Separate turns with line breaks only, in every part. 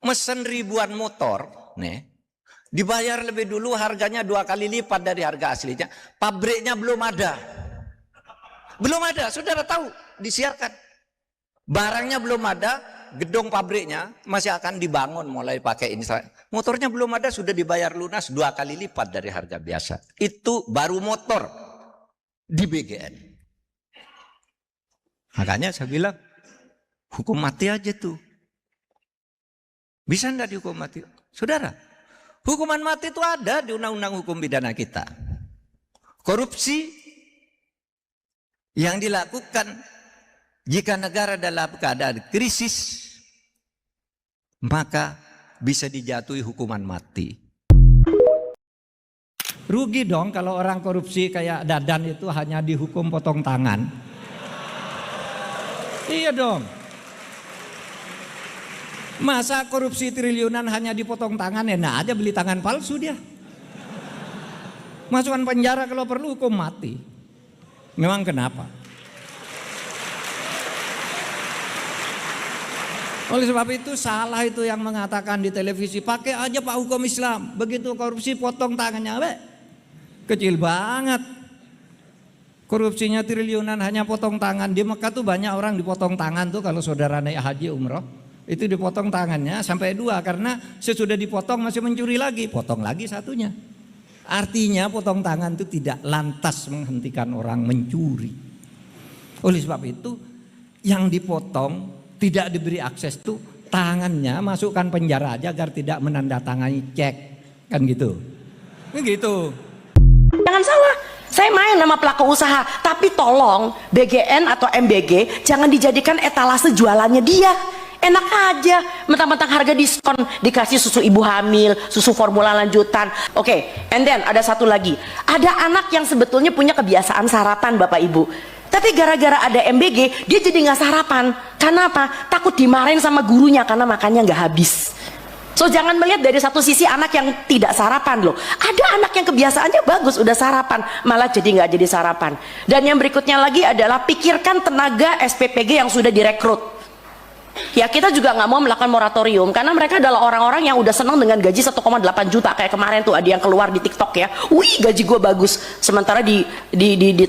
mesen ribuan motor, nih, dibayar lebih dulu, harganya 2 kali lipat dari harga aslinya. Pabriknya belum ada. Belum ada, saudara tahu, disiarkan. Barangnya belum ada, gedung pabriknya masih akan dibangun mulai pakai ini. Motornya belum ada, sudah dibayar lunas 2 kali lipat dari harga biasa. Itu baru motor di BGN. Makanya saya bilang, hukum mati aja tuh. Bisa enggak dihukum mati? Saudara, hukuman mati itu ada di undang-undang hukum pidana kita. Korupsi yang dilakukan jika negara dalam keadaan krisis, maka bisa dijatuhi hukuman mati. Rugi dong kalau orang korupsi kayak Dadan itu hanya dihukum potong tangan. Iya dong. Masa korupsi triliunan hanya dipotong tangan, enak aja beli tangan palsu dia. Masukkan penjara kalau perlu, hukum mati. Memang kenapa? Oleh sebab itu salah itu yang mengatakan di televisi, pakai aja Pak hukum Islam, begitu korupsi potong tangannya. Kecil banget. Korupsinya triliunan hanya potong tangan. Di Mekah tuh banyak orang dipotong tangan tuh kalau saudara naik haji umroh. Itu dipotong tangannya sampai 2 karena sesudah dipotong masih mencuri lagi, potong lagi satunya. Artinya potong tangan itu tidak lantas menghentikan orang mencuri. Oleh sebab itu yang dipotong tidak diberi akses tuh tangannya, masukkan penjara aja agar tidak menandatangani cek, kan gitu. Gitu.
Jangan salah, saya main nama pelaku usaha, tapi tolong BGN atau MBG jangan dijadikan etalase jualannya dia. Enak aja, mentang-mentang harga diskon dikasih susu ibu hamil, susu formula lanjutan. Oke, and then ada satu lagi. Ada anak yang sebetulnya punya kebiasaan sarapan Bapak Ibu. Tapi gara-gara ada MBG, dia jadi nggak sarapan. Karena apa? Takut dimarahin sama gurunya karena makannya nggak habis. So jangan melihat dari satu sisi anak yang tidak sarapan loh. Ada anak yang kebiasaannya bagus udah sarapan, malah jadi nggak jadi sarapan. Dan yang berikutnya lagi adalah pikirkan tenaga SPPG yang sudah direkrut. Ya kita juga nggak mau melakukan moratorium karena mereka adalah orang-orang yang udah senang dengan gaji 1,8 juta kayak kemarin tuh ada yang keluar di TikTok ya, wih gaji gue bagus, sementara di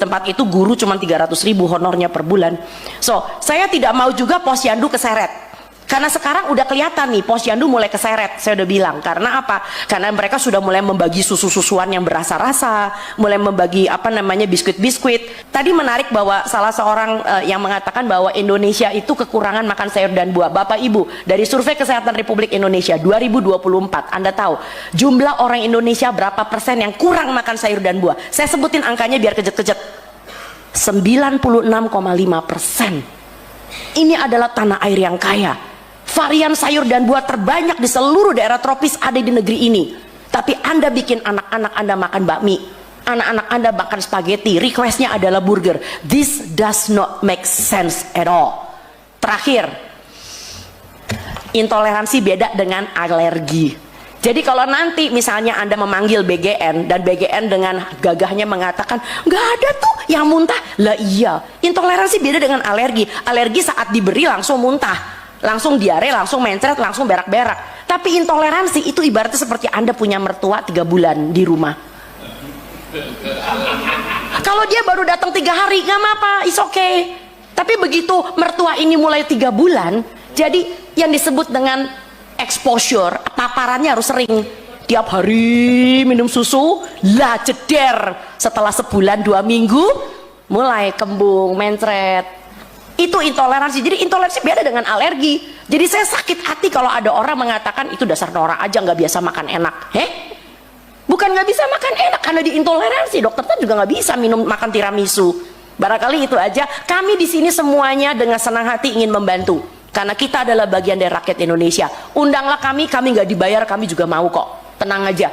tempat itu guru cuma 300.000 honornya per bulan. So saya tidak mau juga posyandu keseret karena sekarang udah kelihatan nih posyandu mulai keseret, saya udah bilang. Karena apa? Karena mereka sudah mulai membagi susu-susuan yang berasa-rasa, mulai membagi apa namanya biskuit-biskuit. Tadi menarik bahwa salah seorang yang mengatakan bahwa Indonesia itu kekurangan makan sayur dan buah. Bapak Ibu, dari Survei Kesehatan Republik Indonesia 2024, Anda tahu jumlah orang Indonesia berapa persen yang kurang makan sayur dan buah? Saya sebutin angkanya biar kejet-kejet. 96,5%. Ini adalah tanah air yang kaya. Varian sayur dan buah terbanyak di seluruh daerah tropis ada di negeri ini. Tapi Anda bikin anak-anak Anda makan bakmi, anak-anak Anda makan spaghetti, requestnya adalah burger. This does not make sense at all. Terakhir, intoleransi beda dengan alergi. Jadi kalau nanti misalnya Anda memanggil BGN dan BGN dengan gagahnya mengatakan nggak ada tuh yang muntah, lah iya, intoleransi beda dengan alergi. Alergi saat diberi langsung muntah, langsung diare, langsung mencret, langsung berak-berak. Tapi intoleransi itu ibaratnya seperti Anda punya mertua 3 bulan di rumah. Kalau dia baru datang 3 hari nggak apa-apa, it's okay. Tapi begitu mertua ini mulai 3 bulan, jadi yang disebut dengan exposure, paparannya harus sering. Tiap hari minum susu, lah jeder. Setelah sebulan 2 minggu, mulai kembung, mencret. Itu intoleransi. Jadi intoleransi beda dengan alergi. Jadi saya sakit hati kalau ada orang mengatakan itu dasar norak aja nggak biasa makan enak. Bukan nggak bisa makan enak karena diintoleransi. Dokter kan juga nggak bisa makan tiramisu. Barangkali itu aja. Kami di sini semuanya dengan senang hati ingin membantu. Karena kita adalah bagian dari rakyat Indonesia. Undanglah kami nggak dibayar, kami juga mau kok. Tenang aja.